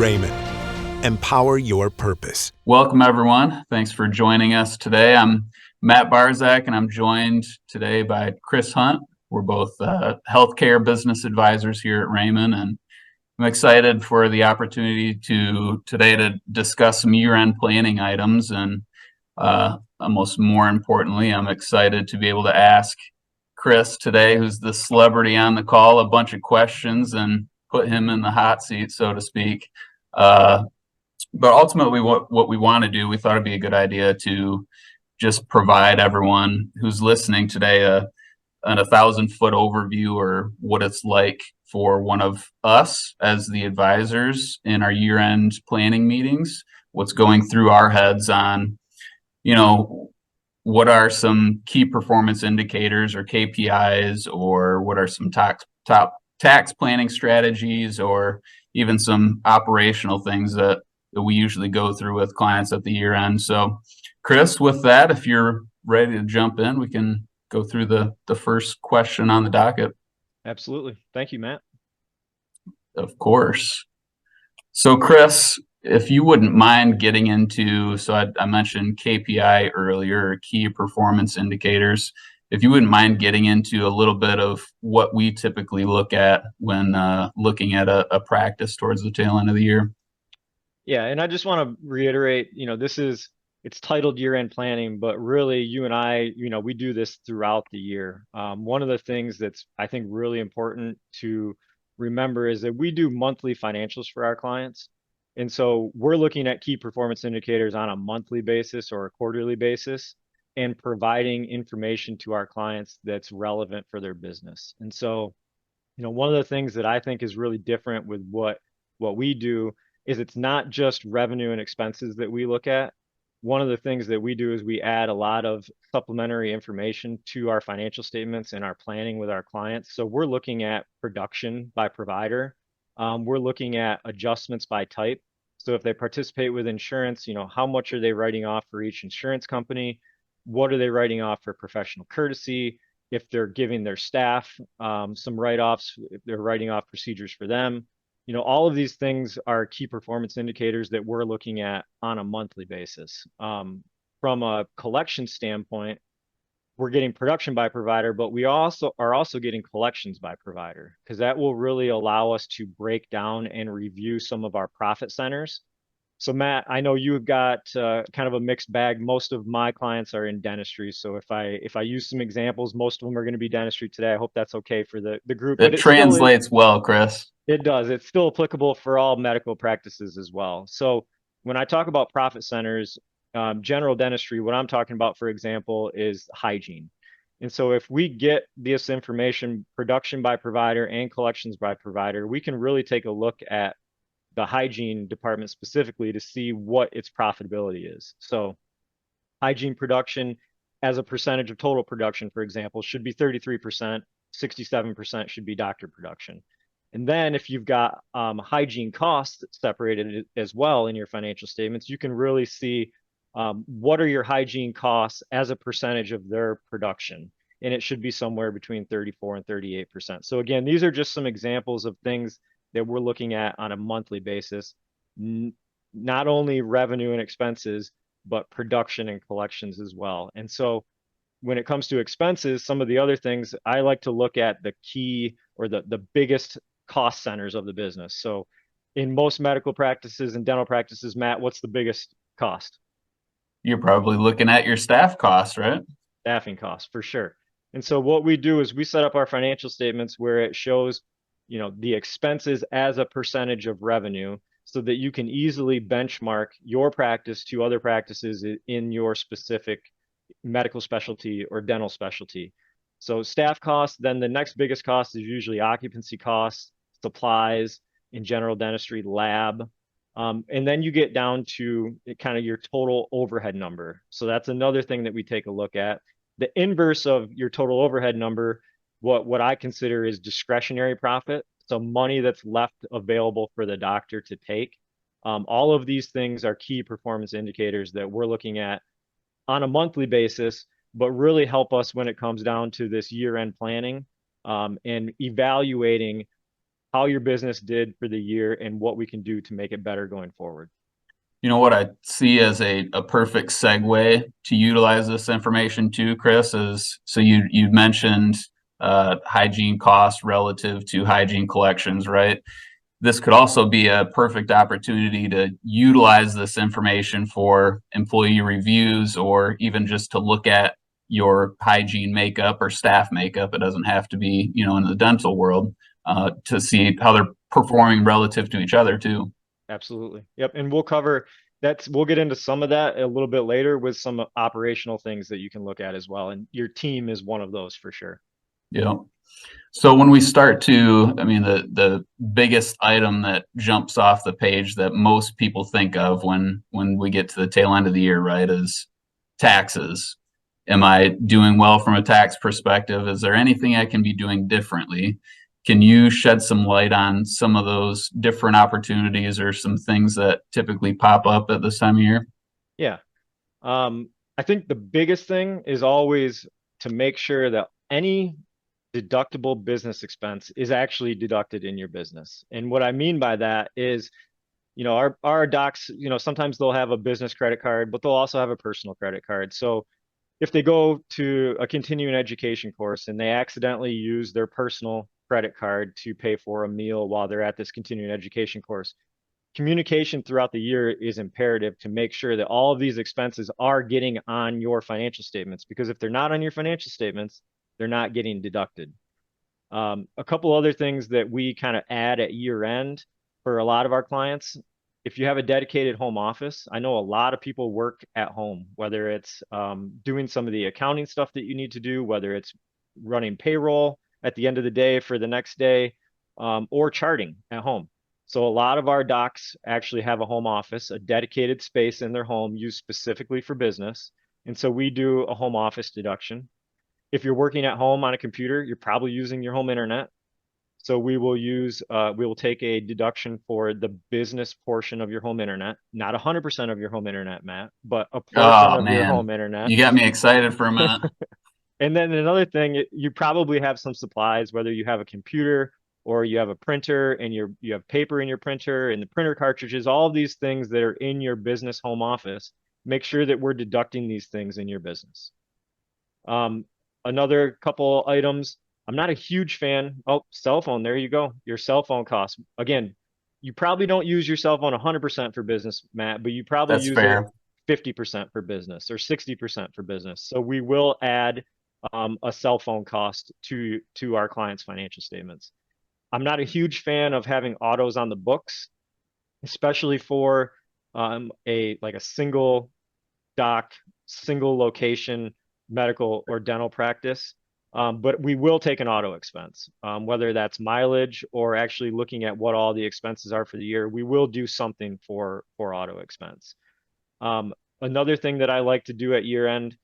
Raymond. Empower your purpose. Welcome, everyone. Thanks for joining us today. I'm Matt Barzak, and I'm joined today by Chris Hunt. We're both healthcare business advisors here at Raymond, and I'm excited for the opportunity today to discuss some year-end planning items. And almost more importantly, I'm excited to be able to ask Chris today, who's the celebrity on the call, a bunch of questions and put him in the hot seat, so to speak. But ultimately, what we want to do, we thought it'd be a good idea to just provide everyone who's listening today a 1,000-foot overview or what it's like for one of us as the advisors in our year-end planning meetings, what's going through our heads on, what are some key performance indicators or KPIs, or what are some top tax planning strategies, or even some operational things that we usually go through with clients at the year end. So, Chris, with that, if you're ready to jump in, we can go through the first question on the docket. Absolutely. Thank you, Matt. Of course. So, Chris, if you wouldn't mind getting into, I mentioned KPI earlier, key performance indicators. If you wouldn't mind getting into a little bit of what we typically look at when looking at a practice towards the tail end of the year. Yeah, and I just want to reiterate, it's titled year-end planning, but really you and I, we do this throughout the year. One of the things that's, I think, really important to remember is that we do monthly financials for our clients. And so we're looking at key performance indicators on a monthly basis or a quarterly basis and providing information to our clients that's relevant for their business. And so, one of the things that I think is really different with what we do is it's not just revenue and expenses that we look at. One of the things that we do is we add a lot of supplementary information to our financial statements and our planning with our clients. So we're looking at production by provider. We're looking at adjustments by type. So if they participate with insurance, how much are they writing off for each insurance company? What are they writing off for professional courtesy? If they're giving their staff some write-offs, if they're writing off procedures for them, all of these things are key performance indicators that we're looking at on a monthly basis. From a collection standpoint, we're getting production by provider, but we are also getting collections by provider, because that will really allow us to break down and review some of our profit centers. So Matt, I know you've got kind of a mixed bag. Most of my clients are in dentistry. So if I use some examples, most of them are going to be dentistry today. I hope that's okay for the group. It translates well, Chris. It does. It's still applicable for all medical practices as well. So when I talk about profit centers, general dentistry, what I'm talking about, for example, is hygiene. And so if we get this information, production by provider and collections by provider, we can really take a look at the hygiene department specifically to see what its profitability is. So hygiene production as a percentage of total production, for example, should be 33%, 67% should be doctor production. And then if you've got hygiene costs separated as well in your financial statements, you can really see what are your hygiene costs as a percentage of their production. And it should be somewhere between 34 and 38%. So again, these are just some examples of things that we're looking at on a monthly basis, not only revenue and expenses, but production and collections as well. And so when it comes to expenses, some of the other things, I like to look at the key or the biggest cost centers of the business. So in most medical practices and dental practices, Matt, what's the biggest cost? You're probably looking at your staff costs, right? Staffing costs, for sure. And so what we do is we set up our financial statements where it shows the expenses as a percentage of revenue, so that you can easily benchmark your practice to other practices in your specific medical specialty or dental specialty. So staff costs, then the next biggest cost is usually occupancy costs, supplies, in general dentistry, lab. And then you get down to kind of your total overhead number. So that's another thing that we take a look at. The inverse of your total overhead number, what I consider is discretionary profit. So money that's left available for the doctor to take. All of these things are key performance indicators that we're looking at on a monthly basis, but really help us when it comes down to this year-end planning and evaluating how your business did for the year and what we can do to make it better going forward. You know what I see as a perfect segue to utilize this information too, Chris, is so you mentioned hygiene costs relative to hygiene collections, right? This could also be a perfect opportunity to utilize this information for employee reviews or even just to look at your hygiene makeup or staff makeup. It doesn't have to be, in the dental world, to see how they're performing relative to each other too. Absolutely. Yep. And we'll get into some of that a little bit later with some operational things that you can look at as well. And your team is one of those for sure. Yeah. So when we start to, the biggest item that jumps off the page that most people think of when we get to the tail end of the year, right, is taxes. Am I doing well from a tax perspective? Is there anything I can be doing differently? Can you shed some light on some of those different opportunities or some things that typically pop up at this time of year? Yeah. I think the biggest thing is always to make sure that any deductible business expense is actually deducted in your business. And what I mean by that is, our docs, sometimes they'll have a business credit card, but they'll also have a personal credit card. So if they go to a continuing education course and they accidentally use their personal credit card to pay for a meal while they're at this continuing education course, communication throughout the year is imperative to make sure that all of these expenses are getting on your financial statements, because if they're not on your financial statements, they're not getting deducted. A couple other things that we kind of add at year end for a lot of our clients: if you have a dedicated home office, I know a lot of people work at home, whether it's doing some of the accounting stuff that you need to do, whether it's running payroll at the end of the day for the next day, or charting at home. So a lot of our docs actually have a home office, a dedicated space in their home used specifically for business. And so we do a home office deduction. If you're working at home on a computer, you're probably using your home internet. So we will take a deduction for the business portion of your home internet, not 100% of your home internet, Matt, but a portion of your home internet. You got me excited for a minute. And then another thing, you probably have some supplies, whether you have a computer or you have a printer and you have paper in your printer and the printer cartridges, all of these things that are in your business home office. Make sure that we're deducting these things in your business. Another couple items. I'm not a huge fan. Oh, cell phone. There you go. Your cell phone costs. Again, you probably don't use your cell phone 100% for business, Matt, but you probably That's use fair. it 50% for business or 60% for business. So we will add a cell phone cost to our clients' financial statements. I'm not a huge fan of having autos on the books, especially for a single doc, single location medical or dental practice. But we will take an auto expense, whether that's mileage or actually looking at what all the expenses are for the year. We will do something for auto expense. Another thing that I like to do at year end,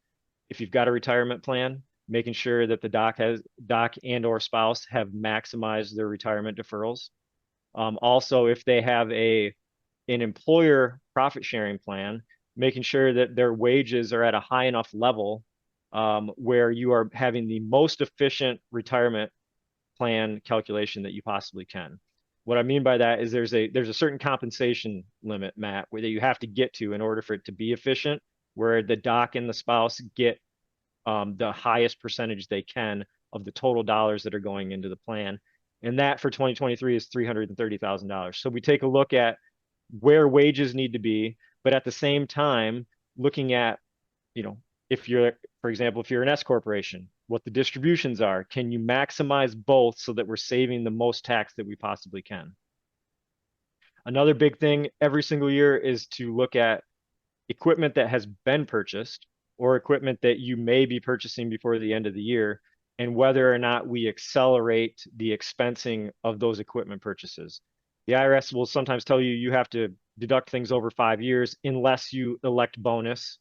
if you've got a retirement plan, making sure that the doc and or spouse have maximized their retirement deferrals. Also, if they have an employer profit sharing plan, making sure that their wages are at a high enough level where you are having the most efficient retirement plan calculation that you possibly can. What I mean by that is there's a certain compensation limit, Matt, where you have to get to in order for it to be efficient, where the doc and the spouse get the highest percentage they can of the total dollars that are going into the plan. And that for 2023 is $330,000. So we take a look at where wages need to be, but at the same time, looking at, if you're, for example, if you're an S corporation, what the distributions are, can you maximize both so that we're saving the most tax that we possibly can? Another big thing every single year is to look at equipment that has been purchased or equipment that you may be purchasing before the end of the year, and whether or not we accelerate the expensing of those equipment purchases. The IRS will sometimes tell you you have to deduct things over 5 years unless you elect bonus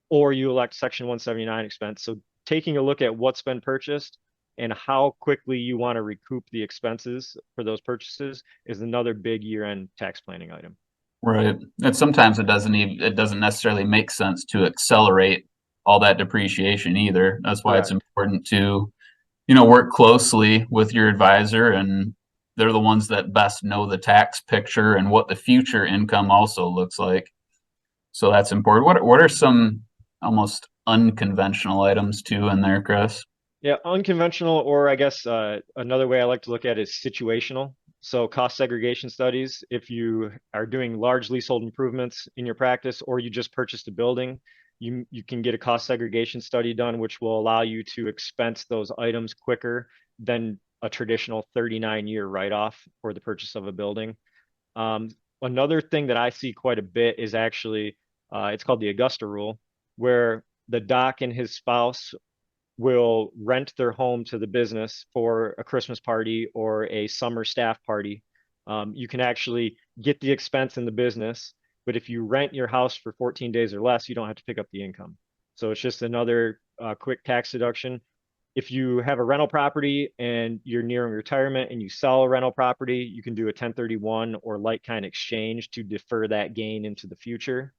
or you elect Section 179 expense. So taking a look at what's been purchased and how quickly you want to recoup the expenses for those purchases is another big year-end tax planning item. Right. And sometimes it doesn't necessarily make sense to accelerate all that depreciation either. That's why it's important to, work closely with your advisor and they're the ones that best know the tax picture and what the future income also looks like. So that's important. What are some almost unconventional items too in there, Chris? Yeah, unconventional, or I guess another way I like to look at it is situational. So cost segregation studies, if you are doing large leasehold improvements in your practice, or you just purchased a building, you can get a cost segregation study done, which will allow you to expense those items quicker than a traditional 39-year write-off for the purchase of a building. Another thing that I see quite a bit is actually, it's called the Augusta rule, where the doc and his spouse will rent their home to the business for a Christmas party or a summer staff party. You can actually get the expense in the business, but if you rent your house for 14 days or less, you don't have to pick up the income. So it's just another quick tax deduction. If you have a rental property and you're nearing retirement and you sell a rental property, you can do a 1031 or like kind exchange to defer that gain into the future.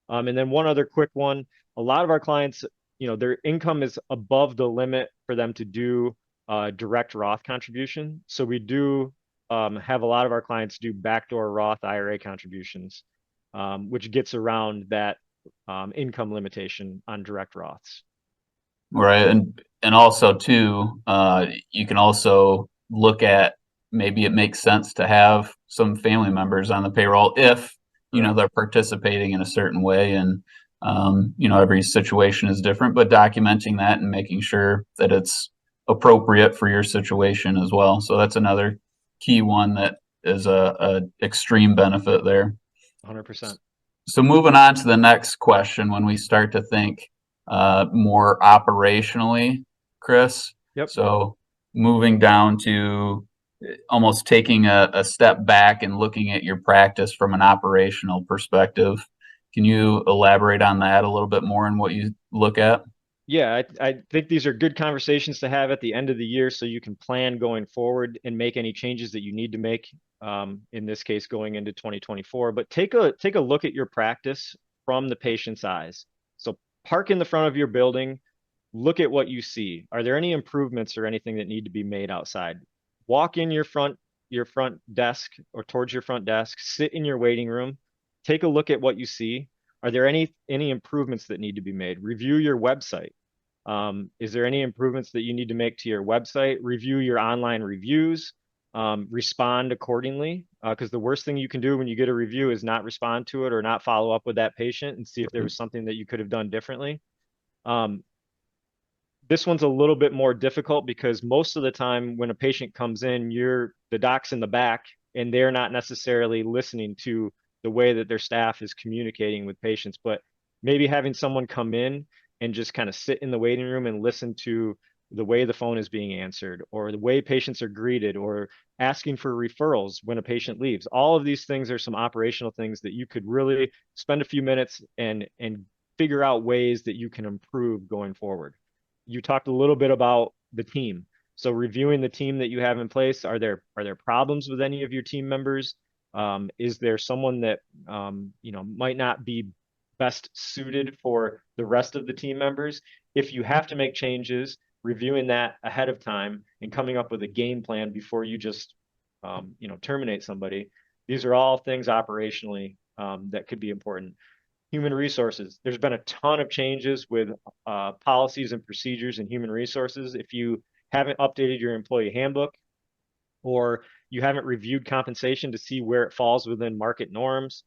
And then one other quick one, a lot of our clients, their income is above the limit for them to do direct Roth contribution. So we do have a lot of our clients do backdoor Roth IRA contributions, which gets around that income limitation on direct Roths. Right. And also too, you can also look at maybe it makes sense to have some family members on the payroll if, they're participating in a certain way. And, every situation is different, but documenting that and making sure that it's appropriate for your situation as well. So that's another key one that is a extreme benefit there. 100%. So moving on to the next question, when we start to think more operationally, Chris. Yep. So moving down to almost taking a step back and looking at your practice from an operational perspective. Can you elaborate on that a little bit more and what you look at? Yeah, I think these are good conversations to have at the end of the year so you can plan going forward and make any changes that you need to make, in this case, going into 2024. But take a look at your practice from the patient's eyes. So park in the front of your building, look at what you see. Are there any improvements or anything that need to be made outside? Walk in your front desk or towards your front desk, sit in your waiting room, take a look at what you see. Are there any improvements that need to be made? Review your website. Is there any improvements that you need to make to your website? Review your online reviews. Respond accordingly, because the worst thing you can do when you get a review is not respond to it or not follow up with that patient and see if there was something that you could have done differently. This one's a little bit more difficult because most of the time when a patient comes in, the doc's in the back and they're not necessarily listening to the way that their staff is communicating with patients, but maybe having someone come in and just kind of sit in the waiting room and listen to the way the phone is being answered or the way patients are greeted or asking for referrals when a patient leaves. All of these things are some operational things that you could really spend a few minutes and figure out ways that you can improve going forward. You talked a little bit about the team. So reviewing the team that you have in place, are there problems with any of your team members? Is there someone that might not be best suited for the rest of the team members? If you have to make changes, reviewing that ahead of time and coming up with a game plan before you just terminate somebody. These are all things operationally that could be important. Human resources. There's been a ton of changes with policies and procedures in human resources. If you haven't updated your employee handbook or you haven't reviewed compensation to see where it falls within market norms,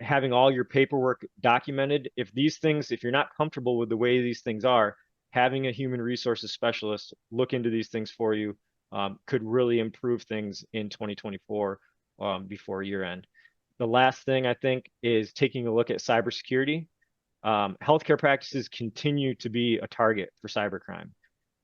having all your paperwork documented, if you're not comfortable with the way these things are, having a human resources specialist look into these things for you could really improve things in 2024 before year end. The last thing I think is taking a look at cybersecurity. Healthcare practices continue to be a target for cybercrime.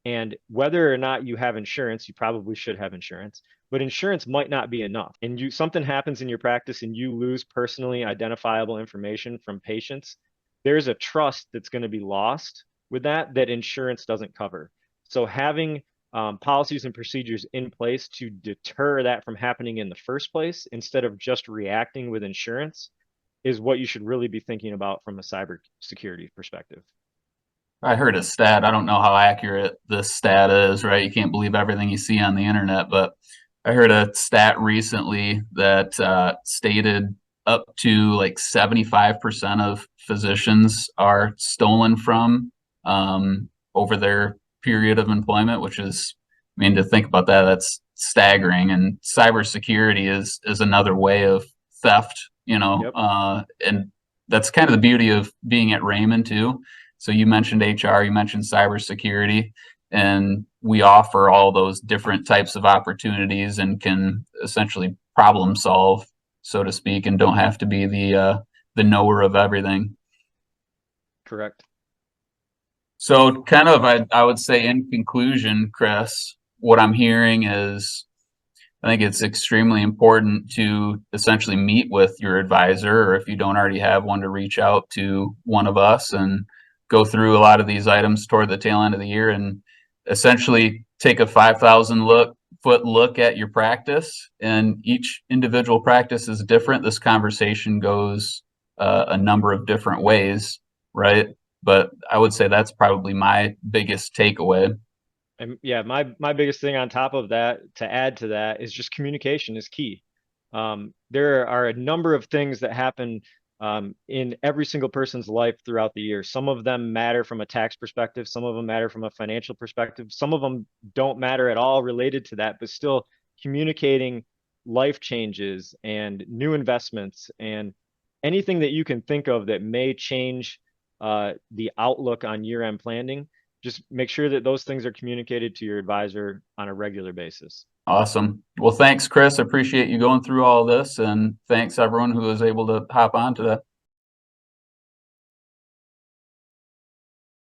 And whether or not you have insurance, you probably should have insurance, but insurance might not be enough. And something happens in your practice and you lose personally identifiable information from patients, there's a trust that's going to be lost with that insurance doesn't cover. So having policies and procedures in place to deter that from happening in the first place, instead of just reacting with insurance, is what you should really be thinking about from a cybersecurity perspective. I heard a stat. I don't know how accurate this stat is, right? You can't believe everything you see on the internet, but I heard a stat recently that stated up to like 75% of physicians are stolen from over their period of employment, which is, I mean, to think about that, that's staggering. And cybersecurity is another way of theft, Yep. And that's kind of the beauty of being at Raymond too. So you mentioned HR, you mentioned cybersecurity, and we offer all those different types of opportunities and can essentially problem solve, so to speak, and don't have to be the knower of everything. Correct. So kind of, I would say in conclusion, Chris, what I'm hearing is I think it's extremely important to essentially meet with your advisor, or if you don't already have one, to reach out to one of us and go through a lot of these items toward the tail end of the year and essentially take a 5,000-foot look at your practice. And each individual practice is different. This conversation goes a number of different ways, right? But I would say that's probably my biggest takeaway. And yeah, my biggest thing on top of that, to add to that, is just communication is key. There are a number of things that happen in every single person's life throughout the year. Some of them matter from a tax perspective, some of them matter from a financial perspective, some of them don't matter at all related to that, but still communicating life changes and new investments and anything that you can think of that may change the outlook on year-end planning. Just make sure that those things are communicated to your advisor on a regular basis. Awesome. Well, thanks, Chris. I appreciate you going through all this, and thanks everyone who was able to hop on today.